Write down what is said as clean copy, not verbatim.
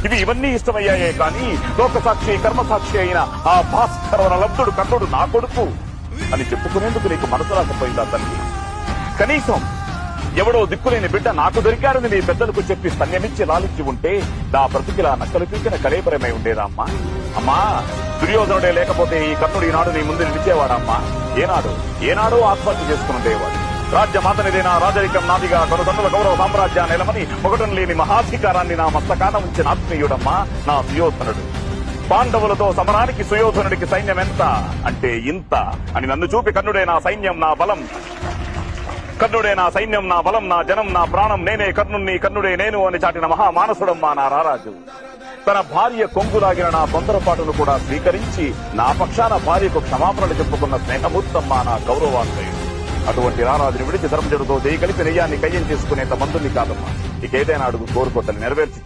ఇవి ఇవన్నీ ఇష్టమయ్యాయే కానీ లోకసాక్షి కర్మసాక్షి అయిన ఆ భాస్కరవన లబ్ధుడు కర్ణుడు నా కొడుకు అని చెప్పుకునేందుకు నీకు మనసు రాకపోయిందా తల్లి? కనీసం ఎవడో దిక్కులేని బిడ్డ నాకు దొరికాడని నీ పెద్దలకు చెప్పి స్తన్యమిచ్చి లాలించి ఉంటే నా బ్రతికిలా నక్కలు పీకిన కలేపరమై ఉండేదా అమ్మా? అమ్మా, దుర్యోధనుడే లేకపోతే ఈ కర్ణుడు ఈనాడు నీ ముందు నిలిచేవాడమ్మా. ఏనాడో ఆత్మహత్య చేసుకునేవాడు. రాజ్యమాతనిదేనా రాజరికం నాదిగా తనుల గౌరవ సామ్రాజ్యాన్ని నిలమని ఒకటం లేని మహాధికారాన్ని నా మస్తకాన ఉంచిన ఆత్మీయుడమ్మా నా సుయోధనుడు. పాండవులతో సమరానికి సుయోధనుడికి సైన్యం ఎంత అంటే ఇంత అని నన్ను చూపి కర్ణుడే నా సైన్యం నా బలం, కర్ణుడే నా సైన్యం నా బలం, నా జనం నా ప్రాణం, నేనే కర్ణుణ్ణి కర్ణుడే నేను అని చాటిన మహామానసుడమ్మా నా రారాజు. తన భార్య కొంగులాగిన నా తొందరపాటును కూడా స్వీకరించి నా పక్షాన భార్యకు క్షమాపణలు చెప్పుకున్న స్నేహమూర్తమ్మా నా గౌరవాన్వయుడు. అటువంటి రారాజుని విడిచి ధర్మజుడితో చేయగలిపి నెయ్యాన్ని కయ్యం చేసుకునేంత మందుని కాదమ్మా. ఇకేదైనా అడుగు కోరుకోతలు నెరవేర్చి